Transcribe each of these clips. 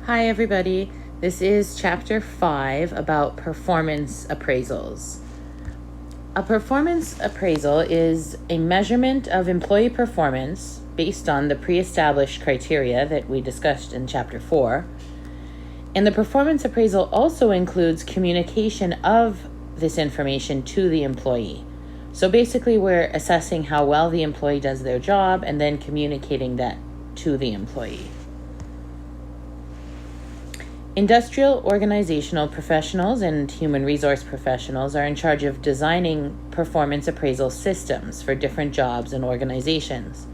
Hi everybody, this is chapter 5 about performance appraisals. A performance appraisal is a measurement of employee performance based on the pre-established criteria that we discussed in chapter 4. And the performance appraisal also includes communication of this information to the employee. So basically we're assessing how well the employee does their job and then communicating that to the employee. Industrial organizational professionals and human resource professionals are in charge of designing performance appraisal systems for different jobs and organizations.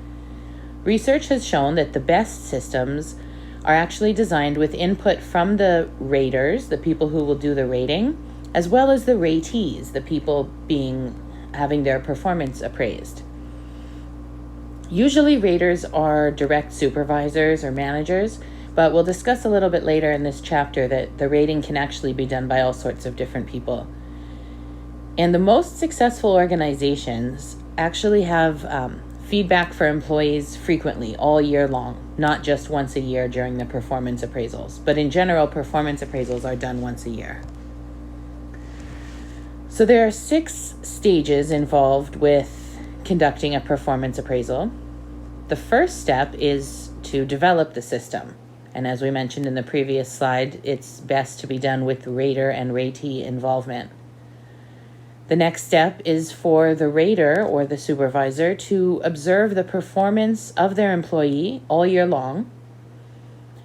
Research has shown that the best systems are actually designed with input from the raters, the people who will do the rating, as well as the ratees, the people having their performance appraised. Usually raters are direct supervisors or managers, but we'll discuss a little bit later in this chapter that the rating can actually be done by all sorts of different people. And the most successful organizations actually have feedback for employees frequently, all year long, not just once a year during the performance appraisals. But in general, performance appraisals are done once a year. So there are 6 stages involved with conducting a performance appraisal. The first step is to develop the system. And as we mentioned in the previous slide, it's best to be done with rater and ratee involvement. The next step is for the rater or the supervisor to observe the performance of their employee all year long.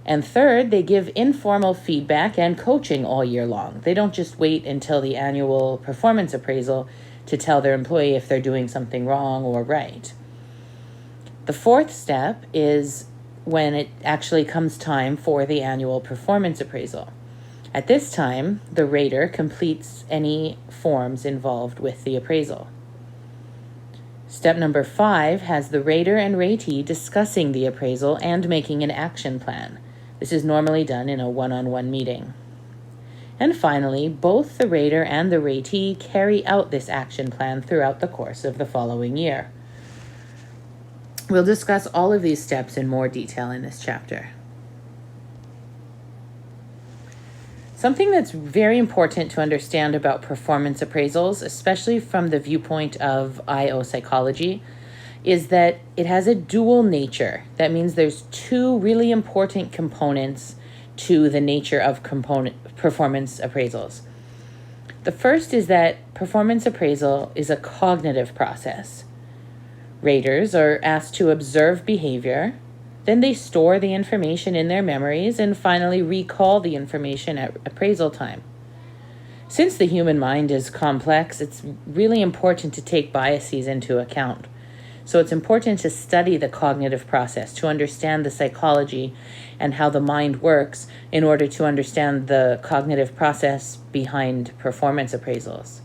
And third, they give informal feedback and coaching all year long. They don't just wait until the annual performance appraisal to tell their employee if they're doing something wrong or right. The fourth step is when it actually comes time for the annual performance appraisal. At this time, the rater completes any forms involved with the appraisal. Step number 5 has the rater and ratee discussing the appraisal and making an action plan. This is normally done in a one-on-one meeting. And finally, both the rater and the ratee carry out this action plan throughout the course of the following year. We'll discuss all of these steps in more detail in this chapter. Something that's very important to understand about performance appraisals, especially from the viewpoint of IO psychology, is that it has a dual nature. That means there's 2 really important components to the nature of performance appraisals. The first is that performance appraisal is a cognitive process. Raters are asked to observe behavior, then they store the information in their memories and finally recall the information at appraisal time. Since the human mind is complex, it's really important to take biases into account. So it's important to study the cognitive process, to understand the psychology and how the mind works in order to understand the cognitive process behind performance appraisals.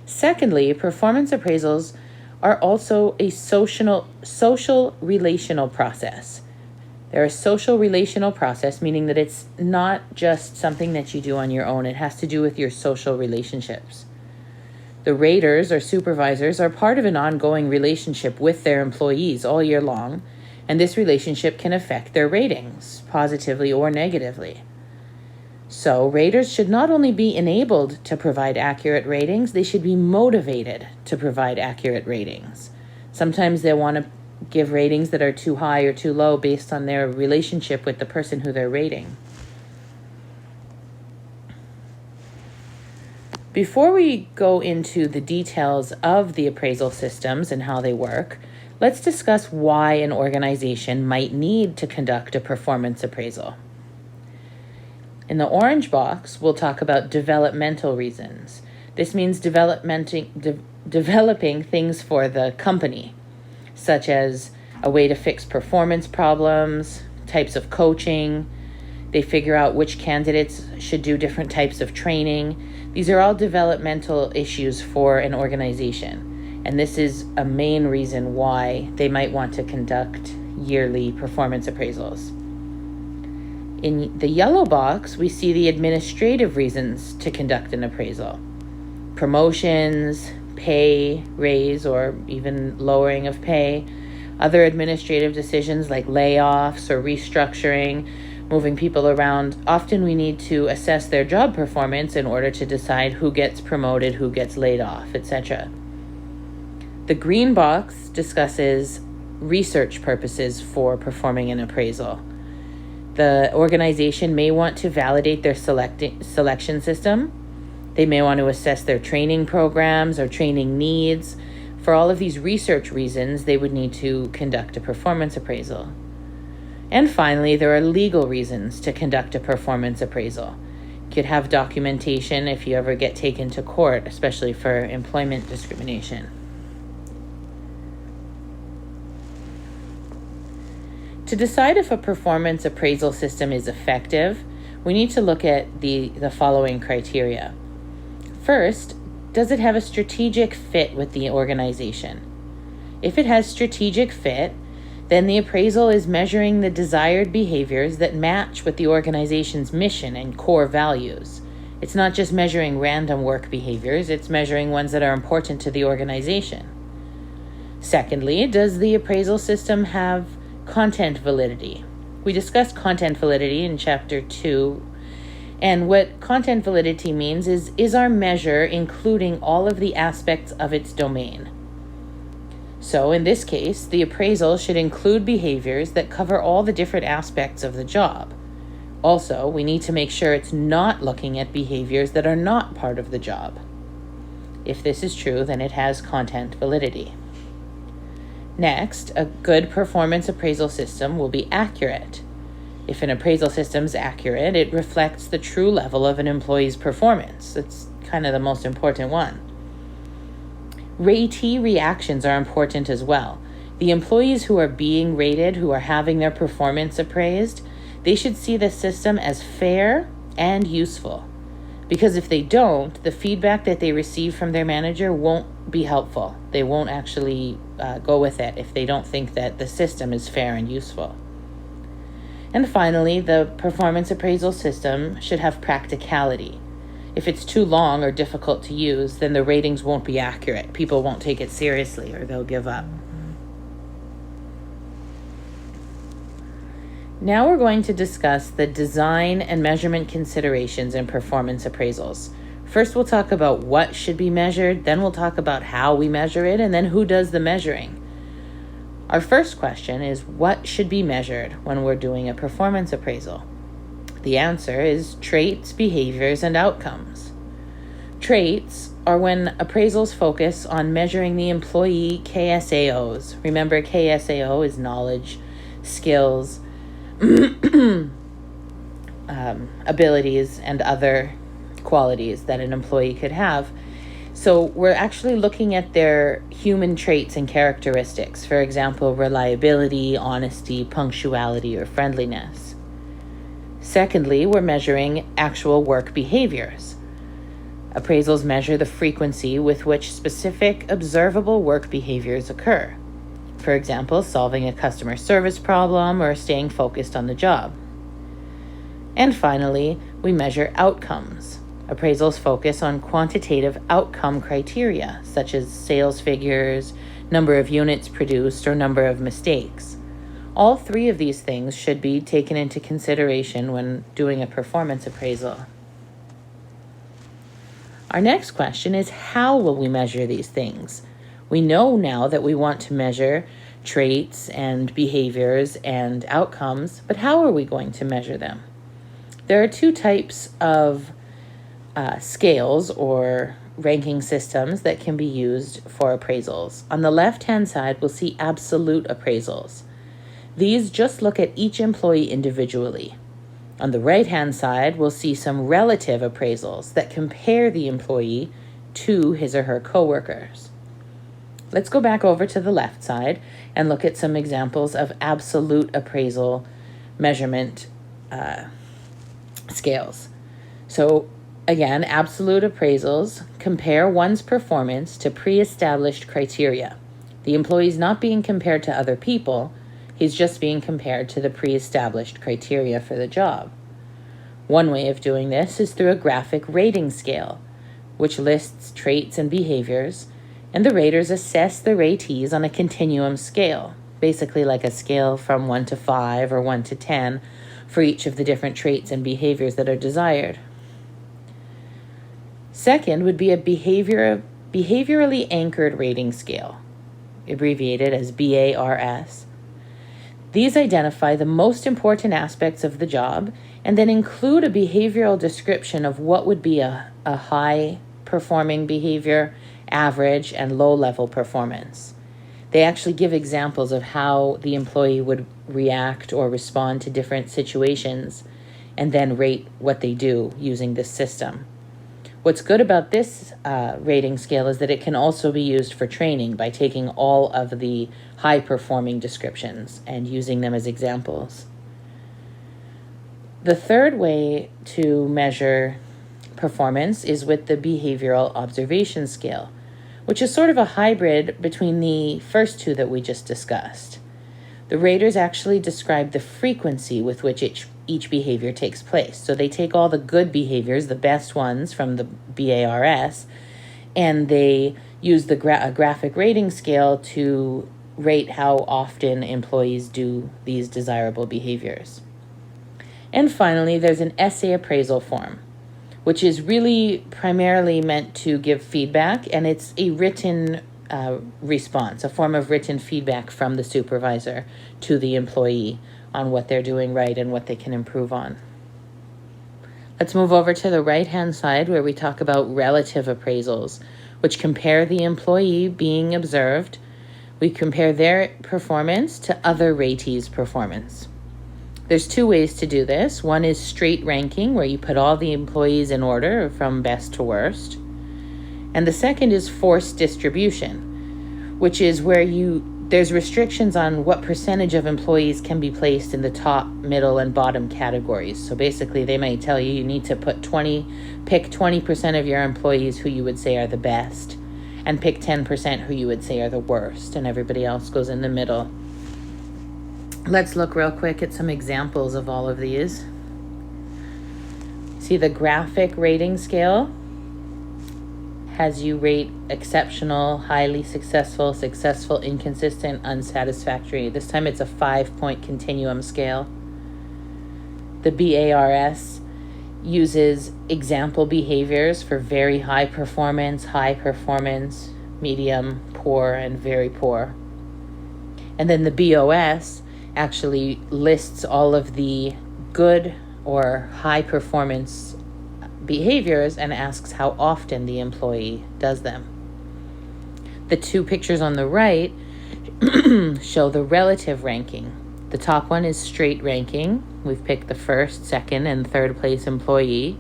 Secondly, performance appraisals are also a social relational process. They're a social relational process, meaning that it's not just something that you do on your own. It has to do with your social relationships. The raters or supervisors are part of an ongoing relationship with their employees all year long, and this relationship can affect their ratings, positively or negatively. So raters should not only be enabled to provide accurate ratings, they should be motivated to provide accurate ratings. Sometimes they want to give ratings that are too high or too low based on their relationship with the person who they're rating. Before we go into the details of the appraisal systems and how they work, let's discuss why an organization might need to conduct a performance appraisal. In the orange box, we'll talk about developmental reasons. This means developing things for the company, such as a way to fix performance problems, types of coaching. They figure out which candidates should do different types of training. These are all developmental issues for an organization, and this is a main reason why they might want to conduct yearly performance appraisals. In the yellow box, we see the administrative reasons to conduct an appraisal. Promotions, pay raise, or even lowering of pay, other administrative decisions like layoffs or restructuring, moving people around. Often we need to assess their job performance in order to decide who gets promoted, who gets laid off, etc. The green box discusses research purposes for performing an appraisal. The organization may want to validate their selection system. They may want to assess their training programs or training needs. For all of these research reasons, they would need to conduct a performance appraisal. And finally, there are legal reasons to conduct a performance appraisal. You could have documentation if you ever get taken to court, especially for employment discrimination. To decide if a performance appraisal system is effective, we need to look at the following criteria. First, does it have a strategic fit with the organization? If it has strategic fit, then the appraisal is measuring the desired behaviors that match with the organization's mission and core values. It's not just measuring random work behaviors, it's measuring ones that are important to the organization. Secondly, does the appraisal system have content validity? We discussed content validity in Chapter 2. And what content validity means is our measure including all of the aspects of its domain? So in this case, the appraisal should include behaviors that cover all the different aspects of the job. Also, we need to make sure it's not looking at behaviors that are not part of the job. If this is true, then it has content validity. Next, a good performance appraisal system will be accurate. If an appraisal system is accurate, it reflects the true level of an employee's performance. That's kind of the most important one. Ratee reactions are important as well. The employees who are being rated, who are having their performance appraised, they should see the system as fair and useful. Because if they don't, the feedback that they receive from their manager won't be helpful. They won't actually go with it if they don't think that the system is fair and useful. And finally, the performance appraisal system should have practicality. If it's too long or difficult to use, then the ratings won't be accurate. People won't take it seriously or they'll give up. Now we're going to discuss the design and measurement considerations in performance appraisals. First, we'll talk about what should be measured, then we'll talk about how we measure it, and then who does the measuring. Our first question is, what should be measured when we're doing a performance appraisal? The answer is traits, behaviors, and outcomes. Traits are when appraisals focus on measuring the employee KSAOs. Remember, KSAO is knowledge, skills, abilities, and other qualities that an employee could have. So we're actually looking at their human traits and characteristics. For example, reliability, honesty, punctuality, or friendliness. Secondly, we're measuring actual work behaviors. Appraisals measure the frequency with which specific observable work behaviors occur. For example, solving a customer service problem or staying focused on the job. And finally, we measure outcomes. Appraisals focus on quantitative outcome criteria, such as sales figures, number of units produced, or number of mistakes. All three of these things should be taken into consideration when doing a performance appraisal. Our next question is, how will we measure these things? We know now that we want to measure traits and behaviors and outcomes, but how are we going to measure them? There are two types of scales or ranking systems that can be used for appraisals. On the left-hand side, we'll see absolute appraisals. These just look at each employee individually. On the right-hand side, we'll see some relative appraisals that compare the employee to his or her coworkers. Let's go back over to the left side and look at some examples of absolute appraisal measurement scales. So again, absolute appraisals compare one's performance to pre-established criteria. The employee's not being compared to other people, he's just being compared to the pre-established criteria for the job. One way of doing this is through a graphic rating scale, which lists traits and behaviors, and the raters assess the ratees on a continuum scale, basically like a scale from 1 to 5 or 1 to 10, for each of the different traits and behaviors that are desired. Second would be a behaviorally anchored rating scale, abbreviated as BARS. These identify the most important aspects of the job and then include a behavioral description of what would be a high-performing behavior, average, and low-level performance. They actually give examples of how the employee would react or respond to different situations and then rate what they do using this system. What's good about this rating scale is that it can also be used for training by taking all of the high-performing descriptions and using them as examples. The third way to measure performance is with the behavioral observation scale, which is sort of a hybrid between the first two that we just discussed. The raters actually describe the frequency with which each behavior takes place. So they take all the good behaviors, the best ones from the BARS, and they use the graphic rating scale to rate how often employees do these desirable behaviors. And finally, there's an essay appraisal form, which is really primarily meant to give feedback, and it's a written response, a form of written feedback from the supervisor to the employee on what they're doing right and what they can improve on. Let's move over to the right-hand side where we talk about relative appraisals, which compare the employee being observed. We compare their performance to other ratees' performance. There's two ways to do this. One is straight ranking, where you put all the employees in order from best to worst. And the second is forced distribution, which is where there's restrictions on what percentage of employees can be placed in the top, middle, and bottom categories. So basically, they may tell you you need to pick 20% of your employees who you would say are the best, and pick 10% who you would say are the worst, and everybody else goes in the middle. Let's look real quick at some examples of all of these. See, the graphic rating scale has you rate exceptional, highly successful, successful, inconsistent, unsatisfactory. This time it's a 5-point continuum scale. The BARS uses example behaviors for very high performance, medium, poor, and very poor. And then the BOS actually lists all of the good or high performance behaviors and asks how often the employee does them. The two pictures on the right show the relative ranking. The top one is straight ranking. We've picked the first, second, and third place employee.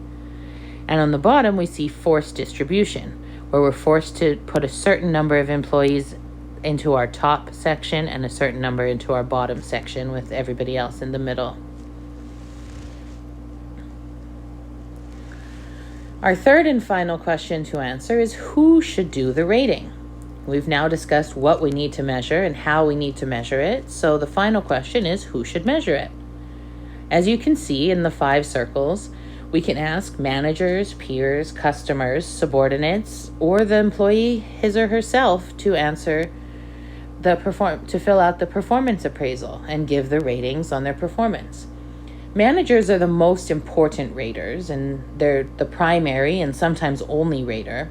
And on the bottom, we see forced distribution, where we're forced to put a certain number of employees into our top section and a certain number into our bottom section with everybody else in the middle. Our third and final question to answer is who should do the rating? We've now discussed what we need to measure and how we need to measure it, so the final question is who should measure it? As you can see in the 5 circles, we can ask managers, peers, customers, subordinates, or the employee his or herself to answer to fill out the performance appraisal and give the ratings on their performance. Managers are the most important raters, and they're the primary and sometimes only rater.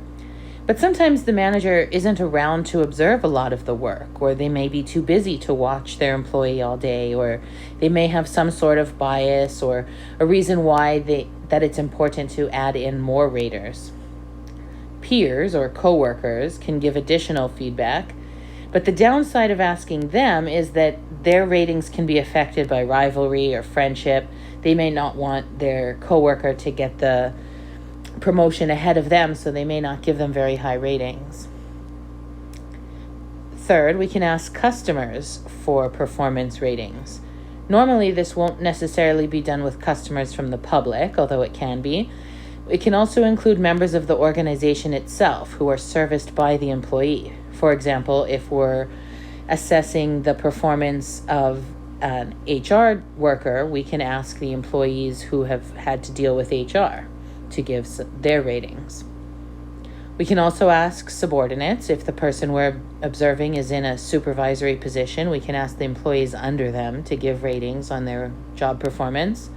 But sometimes the manager isn't around to observe a lot of the work, or they may be too busy to watch their employee all day, or they may have some sort of bias or a reason why that it's important to add in more raters. Peers or coworkers can give additional feedback, but the downside of asking them is that their ratings can be affected by rivalry or friendship. They may not want their coworker to get the promotion ahead of them, so they may not give them very high ratings. Third, we can ask customers for performance ratings. Normally, this won't necessarily be done with customers from the public, although it can be. It can also include members of the organization itself who are serviced by the employee. For example, if we're assessing the performance of an HR worker, we can ask the employees who have had to deal with HR to give their ratings. We can also ask subordinates. If the person we're observing is in a supervisory position, we can ask the employees under them to give ratings on their job performance.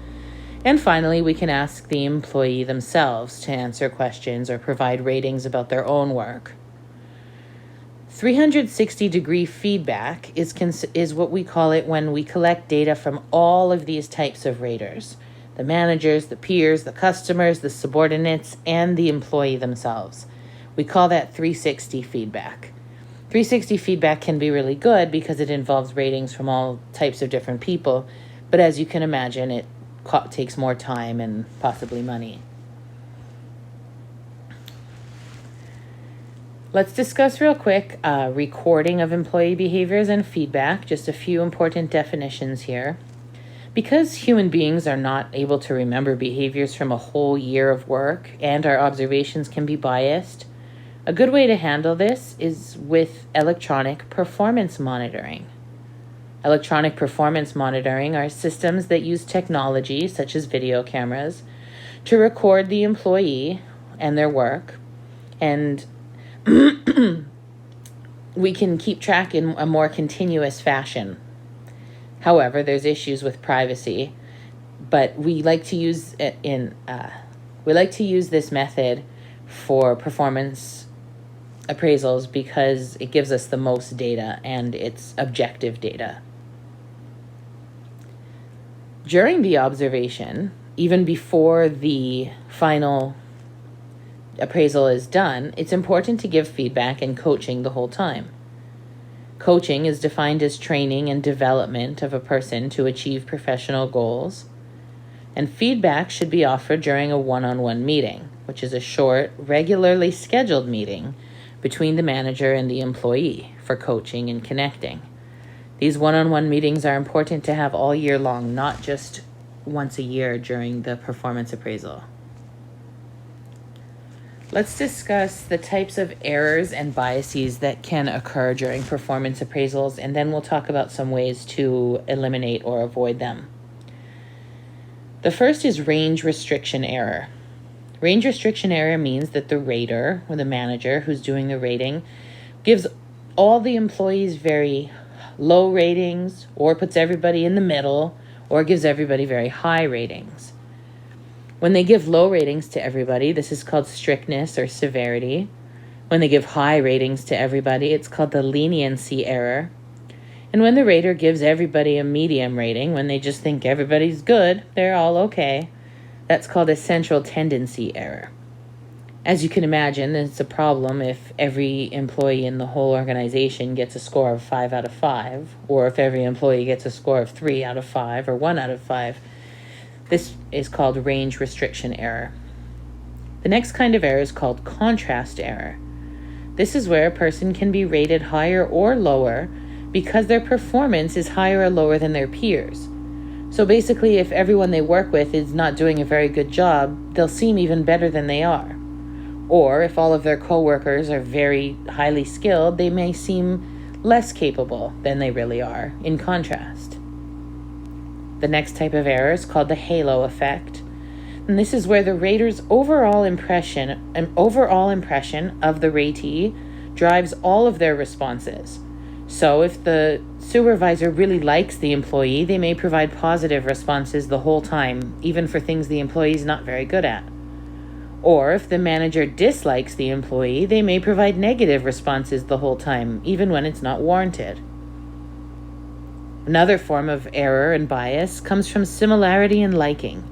And finally, we can ask the employee themselves to answer questions or provide ratings about their own work. 360-degree feedback is what we call it when we collect data from all of these types of raters: the managers, the peers, the customers, the subordinates, and the employee themselves. We call that 360 feedback. 360 feedback can be really good because it involves ratings from all types of different people, but as you can imagine, it takes more time and possibly money. Let's discuss real quick recording of employee behaviors and feedback, just a few important definitions here. Because human beings are not able to remember behaviors from a whole year of work and our observations can be biased, a good way to handle this is with electronic performance monitoring. Electronic performance monitoring are systems that use technology, such as video cameras, to record the employee and their work, and we can keep track in a more continuous fashion. However, there's issues with privacy, but we like to use this method for performance appraisals because it gives us the most data and it's objective data. During the observation, even before the final appraisal is done, it's important to give feedback and coaching the whole time. Coaching is defined as training and development of a person to achieve professional goals, and feedback should be offered during a one-on-one meeting, which is a short, regularly scheduled meeting between the manager and the employee for coaching and connecting. These one-on-one meetings are important to have all year long, not just once a year during the performance appraisal. Let's discuss the types of errors and biases that can occur during performance appraisals, and then we'll talk about some ways to eliminate or avoid them. The first is range restriction error. Range restriction error means that the rater, or the manager who's doing the rating, gives all the employees very low ratings, or puts everybody in the middle, or gives everybody very high ratings. When they give low ratings to everybody, this is called strictness or severity. When they give high ratings to everybody, it's called the leniency error. And when the rater gives everybody a medium rating, when they just think everybody's good, they're all okay, that's called a central tendency error. As you can imagine, it's a problem if every employee in the whole organization gets a score of 5 out of 5, or if every employee gets a score of 3 out of 5 or 1 out of 5. This is called range restriction error. The next kind of error is called contrast error. This is where a person can be rated higher or lower because their performance is higher or lower than their peers. So basically, if everyone they work with is not doing a very good job, they'll seem even better than they are. Or if all of their coworkers are very highly skilled, they may seem less capable than they really are, in contrast. The next type of error is called the halo effect. And this is where the rater's overall impression of the ratee drives all of their responses. So if the supervisor really likes the employee, they may provide positive responses the whole time, even for things the employee's not very good at. Or if the manager dislikes the employee, they may provide negative responses the whole time, even when it's not warranted. Another form of error and bias comes from similarity in liking.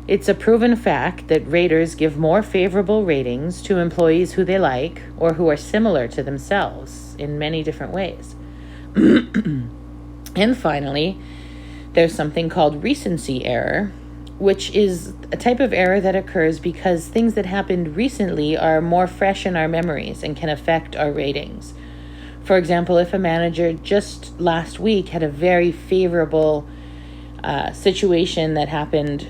It's a proven fact that raters give more favorable ratings to employees who they like or who are similar to themselves in many different ways. And finally, there's something called recency error, which is a type of error that occurs because things that happened recently are more fresh in our memories and can affect our ratings. For example, if a manager just last week had a very favorable situation that happened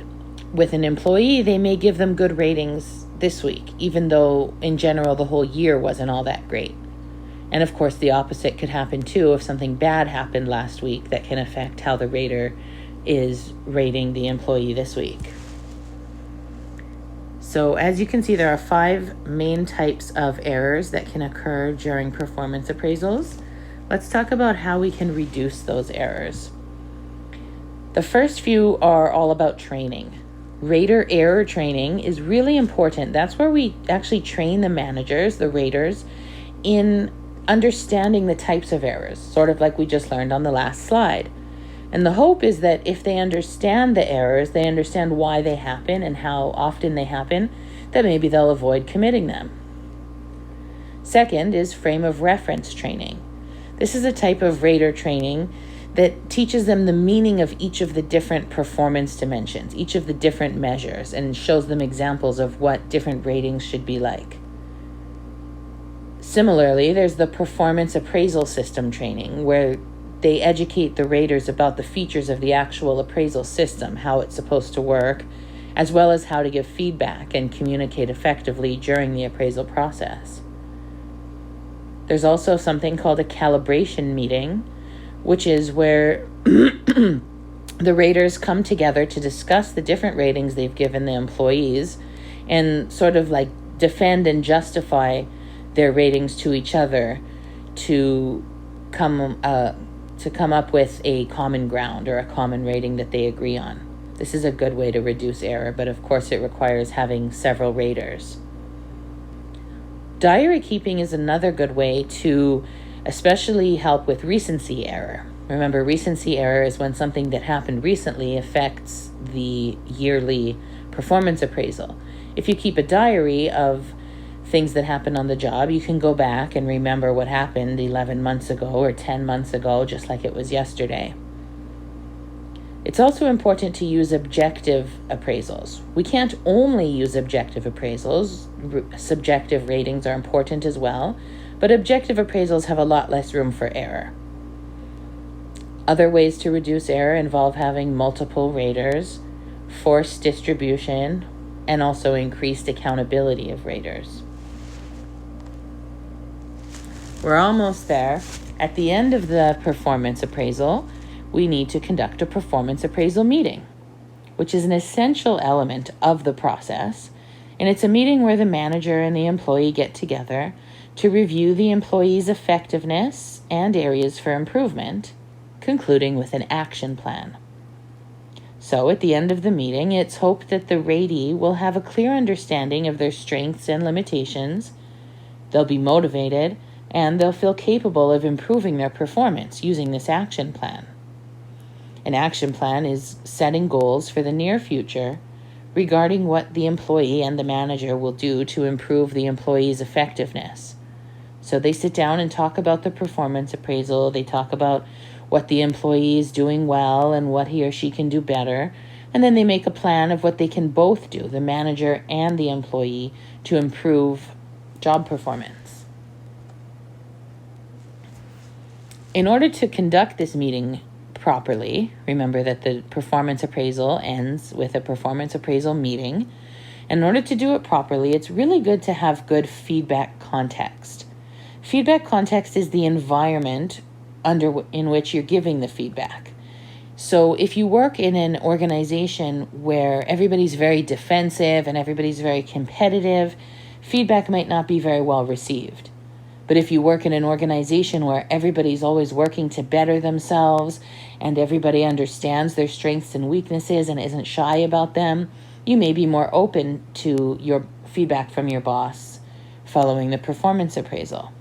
with an employee, they may give them good ratings this week, even though in general the whole year wasn't all that great. And of course, the opposite could happen too if something bad happened last week that can affect how the rater is rating the employee this week. So as you can see, there are 5 main types of errors that can occur during performance appraisals. Let's talk about how we can reduce those errors. The first few are all about training. Rater error training is really important. That's where we actually train the managers, the raters, in understanding the types of errors, sort of like we just learned on the last slide. And the hope is that if they understand the errors, they understand why they happen and how often they happen, that maybe they'll avoid committing them. Second is frame of reference training. This is a type of rater training that teaches them the meaning of each of the different performance dimensions, each of the different measures, and shows them examples of what different ratings should be like. Similarly, there's the performance appraisal system training, where they educate the raters about the features of the actual appraisal system, how it's supposed to work, as well as how to give feedback and communicate effectively during the appraisal process. There's also something called a calibration meeting, which is where the raters come together to discuss the different ratings they've given the employees and sort of like defend and justify their ratings to each other to come up with a common ground or a common rating that they agree on. This is a good way to reduce error, but of course it requires having several raters. Diary keeping is another good way to especially help with recency error. Remember, recency error is when something that happened recently affects the yearly performance appraisal. If you keep a diary of things that happened on the job, you can go back and remember what happened 11 months ago or 10 months ago, just like it was yesterday. It's also important to use objective appraisals. We can't only use objective appraisals. Subjective ratings are important as well, but objective appraisals have a lot less room for error. Other ways to reduce error involve having multiple raters, forced distribution, and also increased accountability of raters. We're almost there. At the end of the performance appraisal, we need to conduct a performance appraisal meeting, which is an essential element of the process. And it's a meeting where the manager and the employee get together to review the employee's effectiveness and areas for improvement, concluding with an action plan. So at the end of the meeting, it's hoped that the ratee will have a clear understanding of their strengths and limitations, they'll be motivated, and they'll feel capable of improving their performance using this action plan. An action plan is setting goals for the near future regarding what the employee and the manager will do to improve the employee's effectiveness. So they sit down and talk about the performance appraisal. They talk about what the employee is doing well and what he or she can do better. And then they make a plan of what they can both do, the manager and the employee, to improve job performance. In order to conduct this meeting properly, remember that the performance appraisal ends with a performance appraisal meeting. In order to do it properly, it's really good to have good feedback context. Feedback context is the environment in which you're giving the feedback. So if you work in an organization where everybody's very defensive and everybody's very competitive, feedback might not be very well received. But if you work in an organization where everybody's always working to better themselves and everybody understands their strengths and weaknesses and isn't shy about them, you may be more open to your feedback from your boss following the performance appraisal.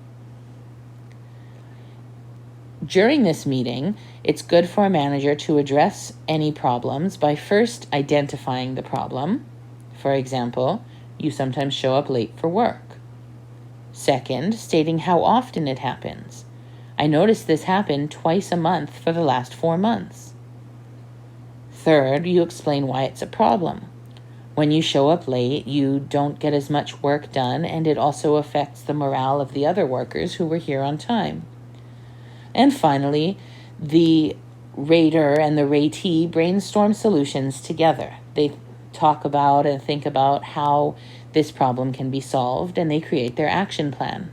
During this meeting, it's good for a manager to address any problems by first identifying the problem. For example, you sometimes show up late for work. Second, stating how often it happens. I noticed this happened twice a month for the last 4 months. Third, you explain why it's a problem. When you show up late, you don't get as much work done, and it also affects the morale of the other workers who were here on time. And finally, the rater and the ratee brainstorm solutions together. They talk about and think about how this problem can be solved, and they create their action plan.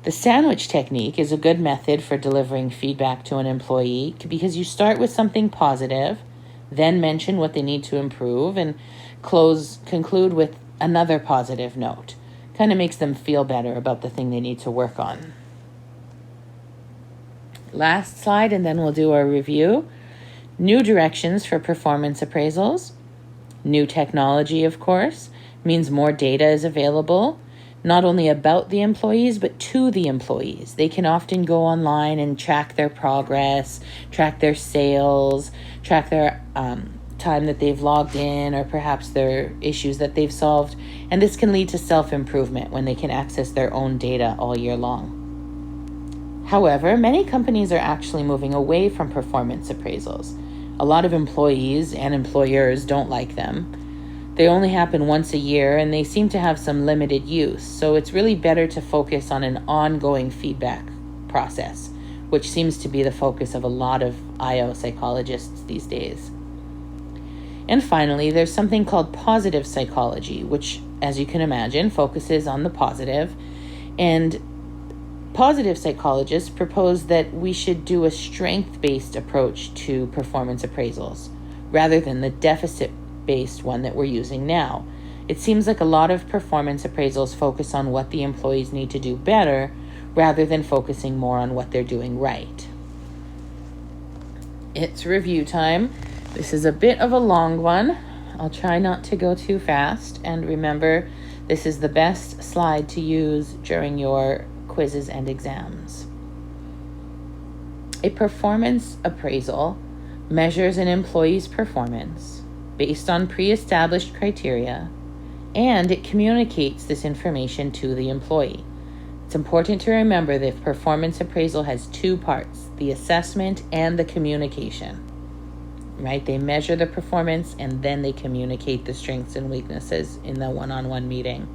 The sandwich technique is a good method for delivering feedback to an employee because you start with something positive, then mention what they need to improve, and conclude with another positive note. Kind of makes them feel better about the thing they need to work on. Last slide, and then we'll do our review. New directions for performance appraisals. New technology, of course, means more data is available, not only about the employees, but to the employees. They can often go online and track their progress, track their sales, track their time that they've logged in, or perhaps their issues that they've solved. And this can lead to self-improvement when they can access their own data all year long. However, many companies are actually moving away from performance appraisals. A lot of employees and employers don't like them. They only happen once a year and they seem to have some limited use. So it's really better to focus on an ongoing feedback process, which seems to be the focus of a lot of IO psychologists these days. And finally, there's something called positive psychology, which, as you can imagine, focuses on the positive. And positive psychologists propose that we should do a strength-based approach to performance appraisals rather than the deficit-based one that we're using now. It seems like a lot of performance appraisals focus on what the employees need to do better rather than focusing more on what they're doing right. It's review time. This is a bit of a long one. I'll try not to go too fast. And remember, this is the best slide to use during your quizzes and exams. A performance appraisal measures an employee's performance based on pre-established criteria, and it communicates this information to the employee. It's important to remember that performance appraisal has two parts, the assessment and the communication. Right? They measure the performance and then they communicate the strengths and weaknesses in the one-on-one meeting.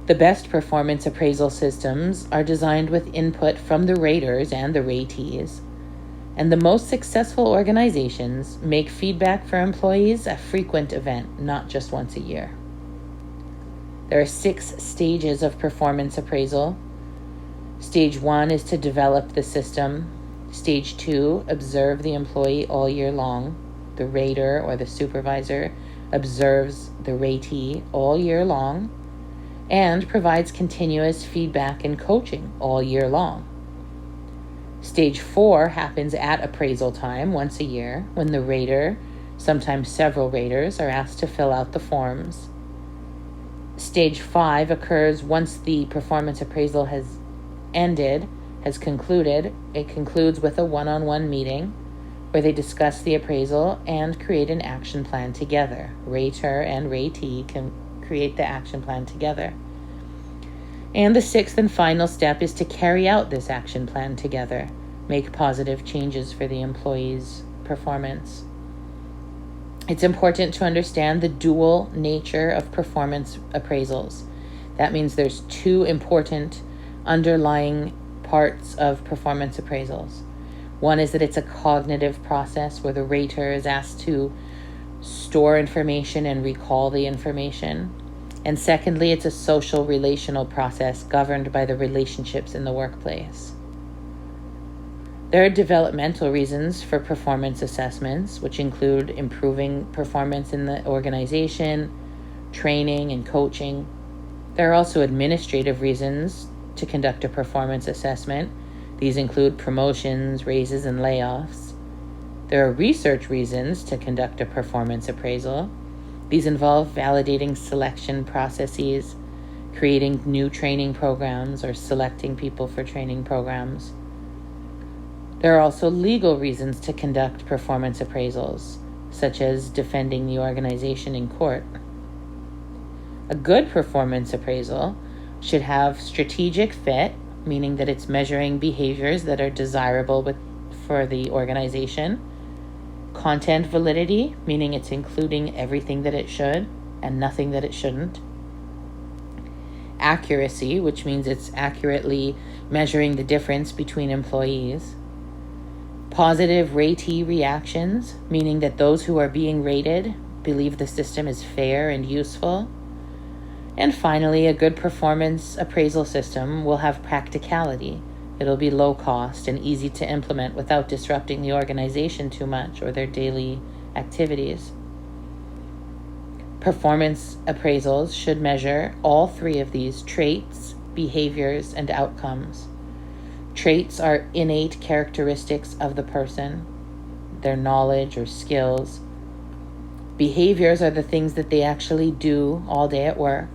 The best performance appraisal systems are designed with input from the raters and the ratees. And the most successful organizations make feedback for employees a frequent event, not just once a year. There are 6 stages of performance appraisal. Stage 1 is to develop the system. Stage 2, observe the employee all year long. The rater or the supervisor observes the ratee all year long and provides continuous feedback and coaching all year long. Stage 4 happens at appraisal time once a year when the rater, sometimes several raters, are asked to fill out the forms. Stage 5 occurs once the performance appraisal has concluded. It concludes with a one-on-one meeting where they discuss the appraisal and create an action plan together. Rater and ratee can create the action plan together. And the 6th and final step is to carry out this action plan together, make positive changes for the employee's performance. It's important to understand the dual nature of performance appraisals. That means there's 2 important underlying parts of performance appraisals. One is that it's a cognitive process where the rater is asked to store information and recall the information. And secondly, it's a social relational process governed by the relationships in the workplace. There are developmental reasons for performance assessments, which include improving performance in the organization, training and coaching. There are also administrative reasons to conduct a performance assessment. These include promotions, raises, and layoffs. There are research reasons to conduct a performance appraisal. These involve validating selection processes, creating new training programs, or selecting people for training programs. There are also legal reasons to conduct performance appraisals, such as defending the organization in court. A good performance appraisal should have strategic fit, meaning that it's measuring behaviors that are desirable for the organization. Content validity, meaning it's including everything that it should and nothing that it shouldn't. Accuracy, which means it's accurately measuring the difference between employees. Positive ratee reactions, meaning that those who are being rated believe the system is fair and useful. And finally, a good performance appraisal system will have practicality. It'll be low cost and easy to implement without disrupting the organization too much or their daily activities. Performance appraisals should measure all 3 of these traits, behaviors, and outcomes. Traits are innate characteristics of the person. their knowledge or skills. Behaviors are the things that they actually do all day at work.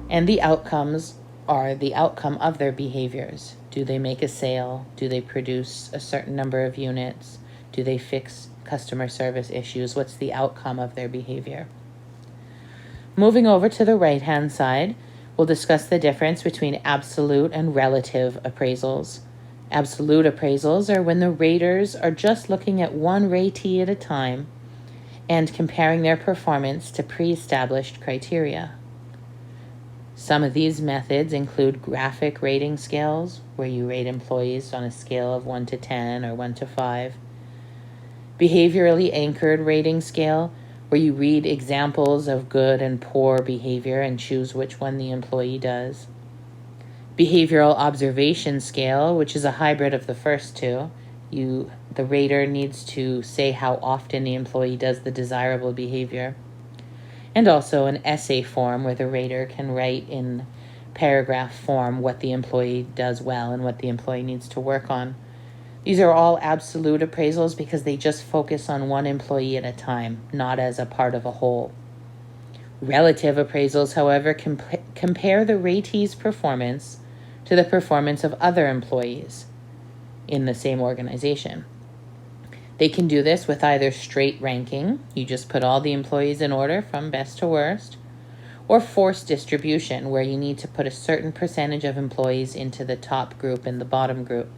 And the outcomes are the outcome of their behaviors. Do they make a sale? Do they produce a certain number of units? Do they fix customer service issues? What's the outcome of their behavior? Moving over to the right-hand side, we'll discuss the difference between absolute and relative appraisals. Absolute appraisals are when the raters are just looking at one ratee at a time and comparing their performance to pre-established criteria. Some of these methods include graphic rating scales, where you rate employees on a scale of 1 to 10 or 1 to 5. Behaviorally anchored rating scale, where you read examples of good and poor behavior and choose which one the employee does. Behavioral observation scale, which is a hybrid of the first two. The rater needs to say how often the employee does the desirable behavior. And also an essay form where the rater can write in paragraph form what the employee does well and what the employee needs to work on. These are all absolute appraisals because they just focus on one employee at a time, not as a part of a whole. Relative appraisals, however, compare the ratee's performance to the performance of other employees in the same organization. They can do this with either straight ranking, you just put all the employees in order from best to worst, or forced distribution, where you need to put a certain percentage of employees into the top group and the bottom group.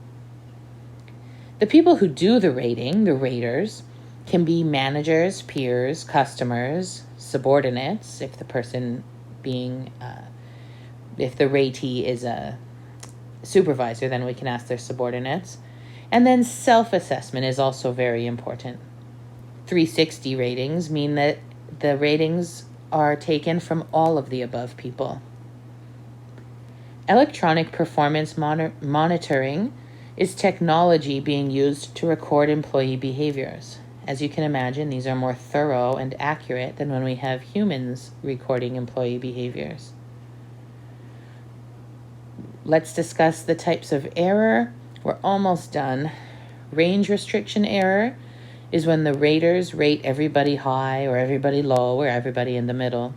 The people who do the rating, the raters, can be managers, peers, customers, subordinates, if the ratee is a supervisor, then we can ask their subordinates. And then self-assessment is also very important. 360 ratings mean that the ratings are taken from all of the above people. Electronic performance monitoring is technology being used to record employee behaviors. As you can imagine, these are more thorough and accurate than when we have humans recording employee behaviors. Let's discuss the types of error. We're almost done. Range restriction error is when the raters rate everybody high or everybody low or everybody in the middle.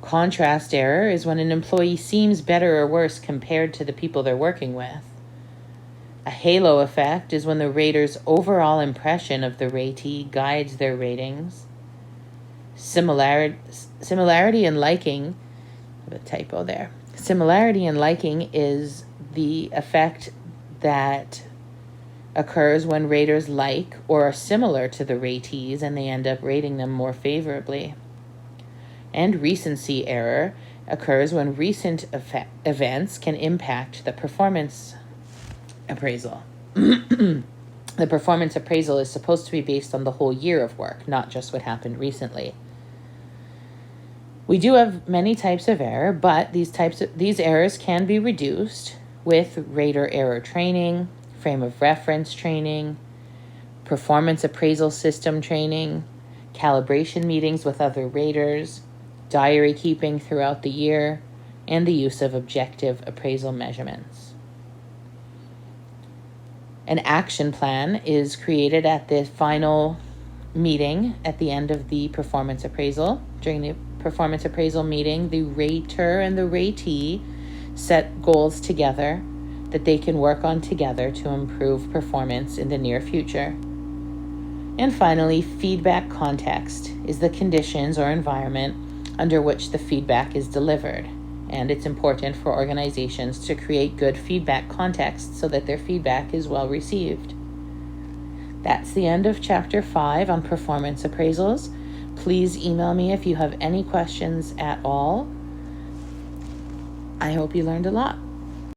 Contrast error is when an employee seems better or worse compared to the people they're working with. A halo effect is when the rater's overall impression of the ratee guides their ratings. Similarity and liking, I have a typo there. Similarity and liking is the effect that occurs when raters like or are similar to the ratees and they end up rating them more favorably. And recency error occurs when recent events can impact the performance appraisal. The performance appraisal is supposed to be based on the whole year of work, not just what happened recently. We do have many types of error, but these errors can be reduced with rater error training, frame of reference training, performance appraisal system training, calibration meetings with other raters, diary keeping throughout the year, and the use of objective appraisal measurements. An action plan is created at the final meeting at the end of the performance appraisal. During the performance appraisal meeting, the rater and the ratee set goals together that they can work on together to improve performance in the near future. And finally, feedback context is the conditions or environment under which the feedback is delivered. And it's important for organizations to create good feedback context so that their feedback is well received. That's the end of Chapter 5 on performance appraisals. Please email me if you have any questions at all. I hope you learned a lot.